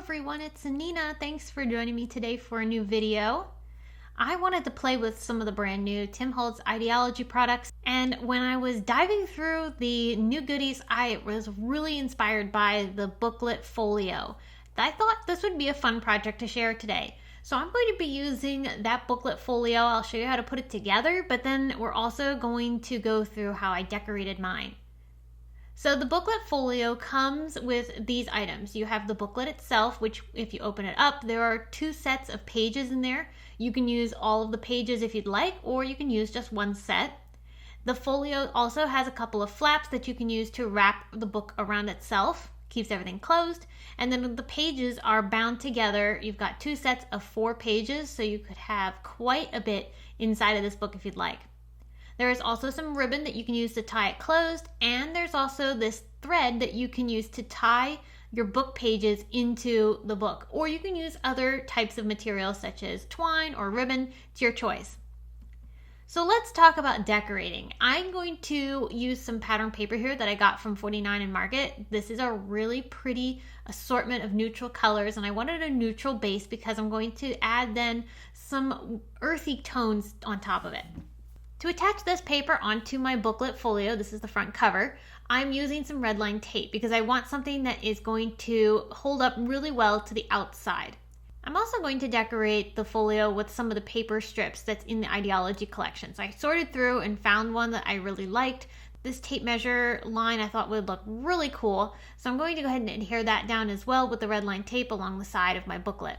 everyone, it's Nina. Thanks for joining me today for a new video. I wanted to play with some of the brand new Tim Holtz Idea-ology products, and when I was diving through the new goodies, I was really inspired by the Booklet Folio. I thought this would be a fun project to share today. So I'm going to be using that Booklet Folio. I'll show you how to put it together, but then we're also going to go through how I decorated mine. So the Booklet Folio comes with these items. You have the booklet itself, which if you open it up, there are two sets of pages in there. You can use all of the pages if you'd like, or you can use just one set. The folio also has a couple of flaps that you can use to wrap the book around itself. Keeps everything closed. And then the pages are bound together. You've got two sets of 4 pages, so you could have quite a bit inside of this book if you'd like. There is also some ribbon that you can use to tie it closed, and there's also this thread that you can use to tie your book pages into the book, or you can use other types of materials such as twine or ribbon. It's your choice. So let's talk about decorating. I'm going to use some pattern paper here that I got from 49 in Market. This is a really pretty assortment of neutral colors, and I wanted a neutral base because I'm going to add then some earthy tones on top of it. To attach this paper onto my booklet folio, this is the front cover, I'm using some red line tape because I want something that is going to hold up really well to the outside. I'm also going to decorate the folio with some of the paper strips that's in the Idea-ology collection. So I sorted through and found one that I really liked. This tape measure line I thought would look really cool, so I'm going to go ahead and adhere that down as well with the red line tape along the side of my booklet.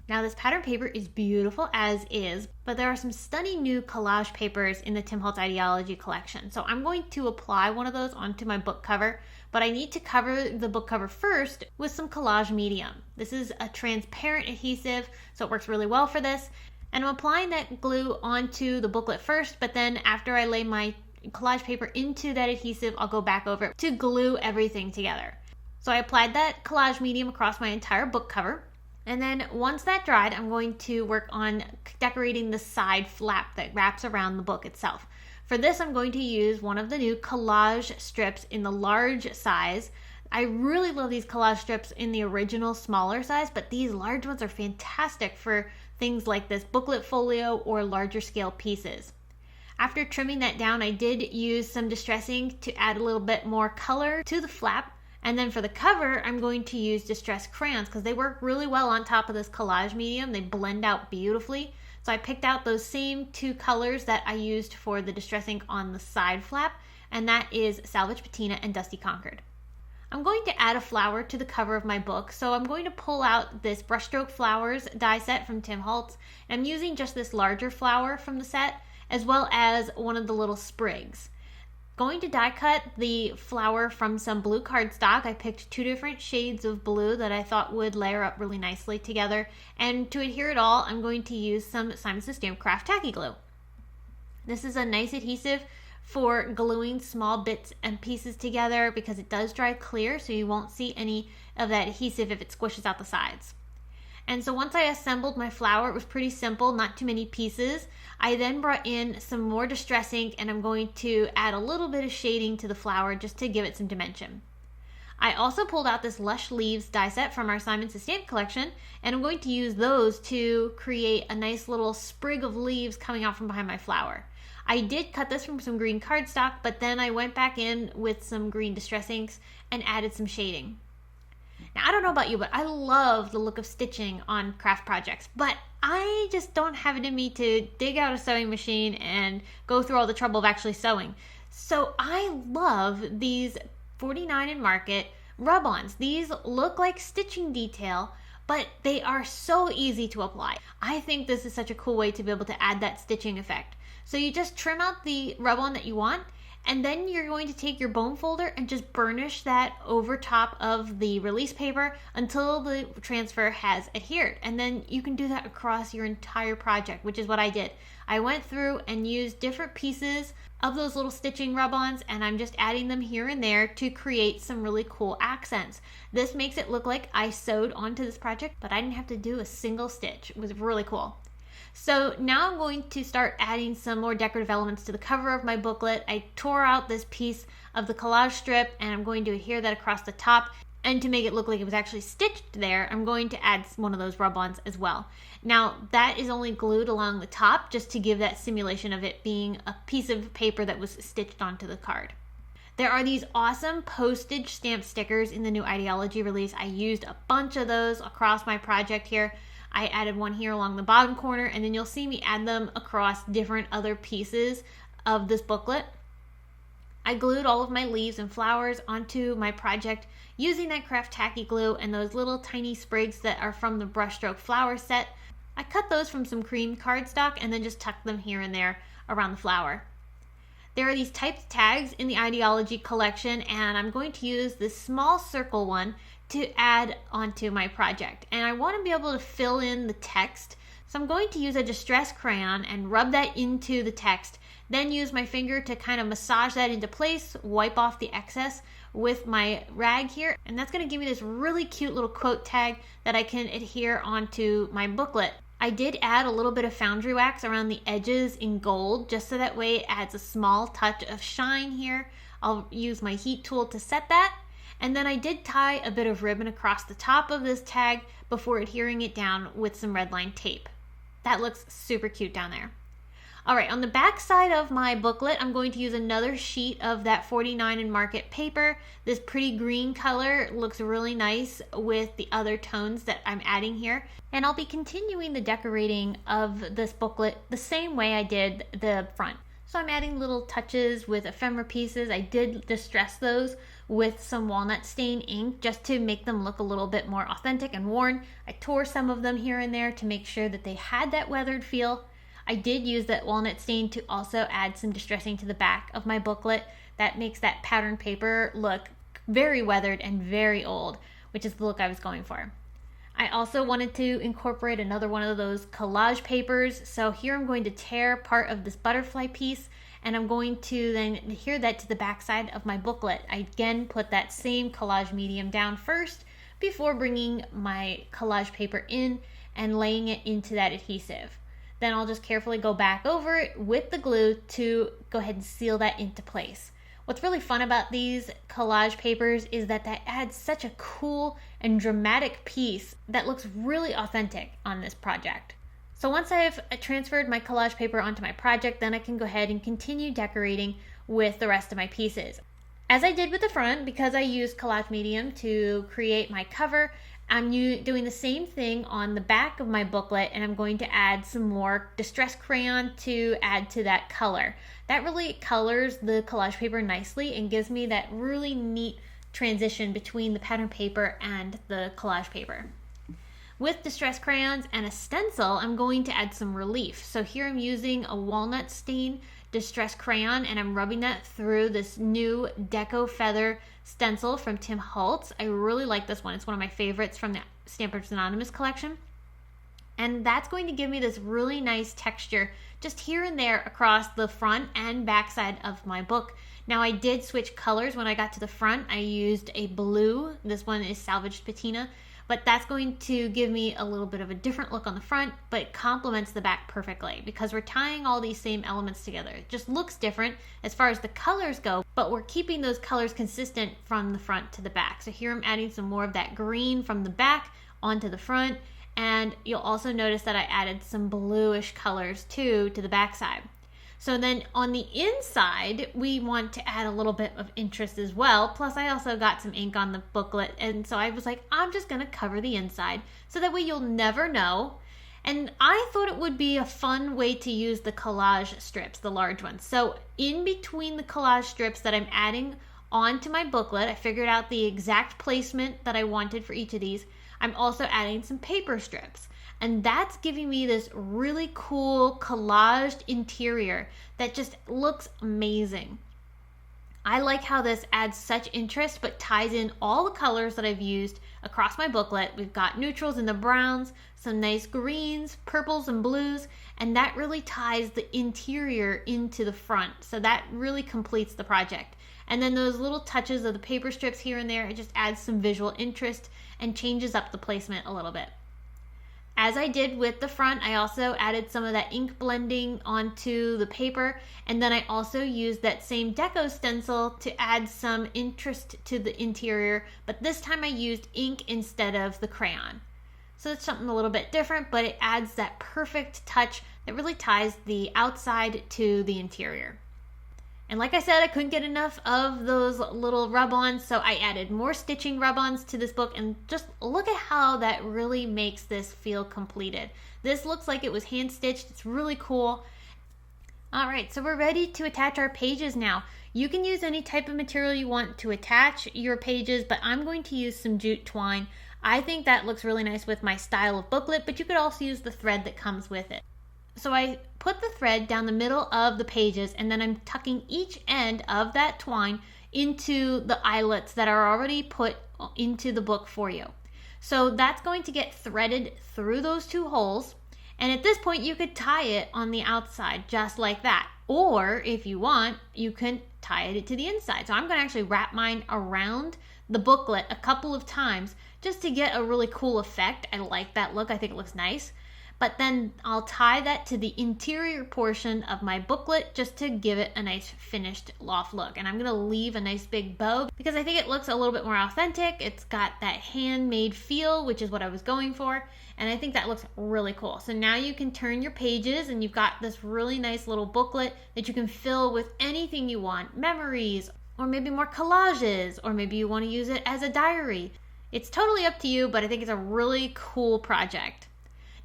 Now this pattern paper is beautiful as is, but there are some stunning new collage papers in the Tim Holtz Idea-ology collection. So I'm going to apply one of those onto my book cover, but I need to cover the book cover first with some collage medium. This is a transparent adhesive, so it works really well for this. And I'm applying that glue onto the booklet first, but then after I lay my collage paper into that adhesive, I'll go back over it to glue everything together. So I applied that collage medium across my entire book cover. And then once that dried, I'm going to work on decorating the side flap that wraps around the book itself. For this, I'm going to use one of the new collage strips in the large size. I really love these collage strips in the original smaller size, but these large ones are fantastic for things like this booklet folio or larger scale pieces. After trimming that down, I did use some distressing to add a little bit more color to the flap. And then for the cover, I'm going to use distressed crayons because they work really well on top of this collage medium. They blend out beautifully. So I picked out those same 2 colors that I used for the distressing on the side flap, and that is Salvaged, Patina, and Dusty Concord. I'm going to add a flower to the cover of my book, so I'm going to pull out this brushstroke flowers die set from Tim Holtz. I'm using just this larger flower from the set, as well as one of the little sprigs. Going to die cut the flower from some blue cardstock. I picked 2 different shades of blue that I thought would layer up really nicely together. And to adhere it all, I'm going to use some Simon Says Stamp Craft tacky glue. This is a nice adhesive for gluing small bits and pieces together because it does dry clear, so you won't see any of that adhesive if it squishes out the sides. And so once I assembled my flower, it was pretty simple, not too many pieces. I then brought in some more distress ink, and I'm going to add a little bit of shading to the flower just to give it some dimension. I also pulled out this Lush leaves die set from our Simon Says Stamp collection, and I'm going to use those to create a nice little sprig of leaves coming out from behind my flower. I did cut this from some green cardstock, but then I went back in with some green distress inks and added some shading. Now, I don't know about you, but I love the look of stitching on craft projects, but I just don't have it in me to dig out a sewing machine and go through all the trouble of actually sewing. So I love these 49 in Market rub-ons. These look like stitching detail, but they are so easy to apply. I think this is such a cool way to be able to add that stitching effect. So you just trim out the rub-on that you want, and then you're going to take your bone folder and just burnish that over top of the release paper until the transfer has adhered. And then you can do that across your entire project, which is what I did. I went through and used different pieces of those little stitching rub-ons, and I'm just adding them here and there to create some really cool accents. This makes it look like I sewed onto this project, but I didn't have to do a single stitch. It was really cool. So now I'm going to start adding some more decorative elements to the cover of my booklet. I tore out this piece of the collage strip and I'm going to adhere that across the top. And to make it look like it was actually stitched there, I'm going to add one of those rub-ons as well. Now, that is only glued along the top just to give that simulation of it being a piece of paper that was stitched onto the card. There are these awesome postage stamp stickers in the new Idea-ology release. I used a bunch of those across my project here. I added one here along the bottom corner, and then you'll see me add them across different other pieces of this booklet. I glued all of my leaves and flowers onto my project using that craft tacky glue and those little tiny sprigs that are from the brushstroke flower set. I cut those from some cream cardstock and then just tucked them here and there around the flower. There are these typed tags in the Idea-ology collection, and I'm going to use this small circle one to add onto my project. And I want to be able to fill in the text, so I'm going to use a distress crayon and rub that into the text, then use my finger to kind of massage that into place, wipe off the excess with my rag here, and that's going to give me this really cute little quote tag that I can adhere onto my booklet. I did add a little bit of foundry wax around the edges in gold, just so that way it adds a small touch of shine here. I'll use my heat tool to set that. And then I did tie a bit of ribbon across the top of this tag before adhering it down with some red line tape. That looks super cute down there. All right, on the back side of my booklet, I'm going to use another sheet of that 49 in Market paper. This pretty green color looks really nice with the other tones that I'm adding here. And I'll be continuing the decorating of this booklet the same way I did the front. So I'm adding little touches with ephemera pieces. I did distress those with some walnut stain ink just to make them look a little bit more authentic and worn. I tore some of them here and there to make sure that they had that weathered feel. I did use that walnut stain to also add some distressing to the back of my booklet. That makes that pattern paper look very weathered and very old, which is the look I was going for. I also wanted to incorporate another one of those collage papers. So here I'm going to tear part of this butterfly piece, and I'm going to then adhere that to the back side of my booklet. I again put that same collage medium down first before bringing my collage paper in and laying it into that adhesive. Then I'll just carefully go back over it with the glue to go ahead and seal that into place. What's really fun about these collage papers is that adds such a cool and dramatic piece that looks really authentic on this project. So once I've transferred my collage paper onto my project, then I can go ahead and continue decorating with the rest of my pieces. As I did with the front, because I used collage medium to create my cover, I'm doing the same thing on the back of my booklet, and I'm going to add some more distress crayon to add to that color. That really colors the collage paper nicely and gives me that really neat transition between the pattern paper and the collage paper. With distress crayons and a stencil, I'm going to add some relief. So here I'm using a walnut stain distress crayon, and I'm rubbing that through this new Deco feather stencil from Holtz. I really like this one. It's one of my favorites from the Stampers Anonymous collection. And that's going to give me this really nice texture just here and there across the front and back side of my book. Now I did switch colors when I got to the front. I used a blue. This one is Salvaged Patina. But that's going to give me a little bit of a different look on the front, but it complements the back perfectly because we're tying all these same elements together. It just looks different as far as the colors go, but we're keeping those colors consistent from the front to the back. So here I'm adding some more of that green from the back onto the front, and you'll also notice that I added some bluish colors too to the back side. So then on the inside, we want to add a little bit of interest as well. Plus I also got some ink on the booklet. And so I was like, I'm just going to cover the inside so that way you'll never know. And I thought it would be a fun way to use the collage strips, the large ones. So in between the collage strips that I'm adding onto my booklet, I figured out the exact placement that I wanted for each of these. I'm also adding some paper strips. And that's giving me this really cool collaged interior that just looks amazing. I like how this adds such interest but ties in all the colors that I've used across my booklet. We've got neutrals in the browns, some nice greens, purples and blues, and that really ties the interior into the front. So that really completes the project. And then those little touches of the paper strips here and there, it just adds some visual interest and changes up the placement a little bit. As I did with the front, I also added some of that ink blending onto the paper, and then I also used that same Deco stencil to add some interest to the interior, but this time I used ink instead of the crayon. So it's something a little bit different, but it adds that perfect touch that really ties the outside to the interior. And like I said, I couldn't get enough of those little rub-ons, so I added more stitching rub-ons to this book, and just look at how that really makes this feel completed. This looks like it was hand-stitched. It's really cool. All right, so we're ready to attach our pages now. You can use any type of material you want to attach your pages, but I'm going to use some jute twine. I think that looks really nice with my style of booklet, but you could also use the thread that comes with it. So I put the thread down the middle of the pages, and then I'm tucking each end of that twine into the eyelets that are already put into the book for you. So that's going to get threaded through those two holes, and at this point you could tie it on the outside just like that. Or if you want, you can tie it to the inside. So I'm going to actually wrap mine around the booklet a couple of times just to get a really cool effect. I like that look. I think it looks nice. But then I'll tie that to the interior portion of my booklet just to give it a nice finished loft look. And I'm going to leave a nice big bow because I think it looks a little bit more authentic. It's got that handmade feel, which is what I was going for. And I think that looks really cool. So now you can turn your pages and you've got this really nice little booklet that you can fill with anything you want. Memories, or maybe more collages, or maybe you want to use it as a diary. It's totally up to you, but I think it's a really cool project.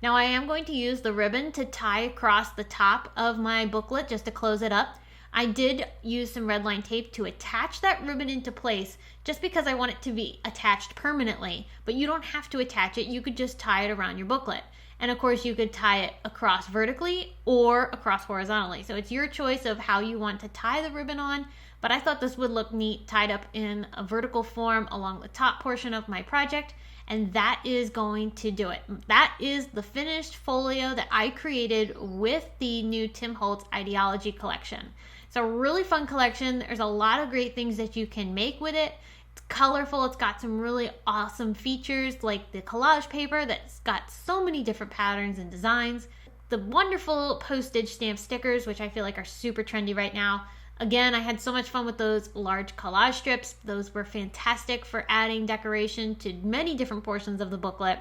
Now I am going to use the ribbon to tie across the top of my booklet just to close it up. I did use some red line tape to attach that ribbon into place just because I want it to be attached permanently, but you don't have to attach it. You could just tie it around your booklet. And of course you could tie it across vertically or across horizontally. So it's your choice of how you want to tie the ribbon on, but I thought this would look neat tied up in a vertical form along the top portion of my project. And that is going to do it. That is the finished folio that I created with the new Tim Holtz Idea-ology collection. It's a really fun collection. There's a lot of great things that you can make with it. It's colorful. It's got some really awesome features like the collage paper that's got so many different patterns and designs. The wonderful postage stamp stickers, which I feel like are super trendy right now. Again, I had so much fun with those large collage strips. Those were fantastic for adding decoration to many different portions of the booklet.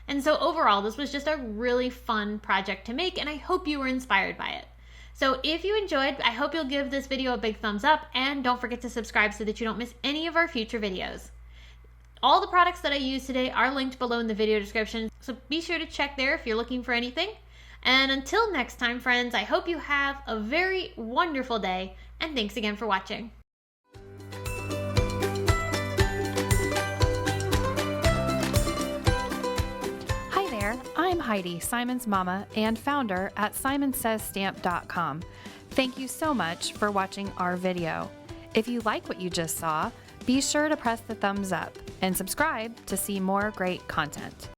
And so overall, this was just a really fun project to make, and I hope you were inspired by it. So if you enjoyed, I hope you'll give this video a big thumbs up, and don't forget to subscribe so that you don't miss any of our future videos. All the products that I used today are linked below in the video description, so be sure to check there if you're looking for anything. And until next time, friends, I hope you have a very wonderful day, and thanks again for watching. Hi there, I'm Heidi, Simon's mama and founder at simonsaysstamp.com. Thank you so much for watching our video. If you like what you just saw, be sure to press the thumbs up and subscribe to see more great content.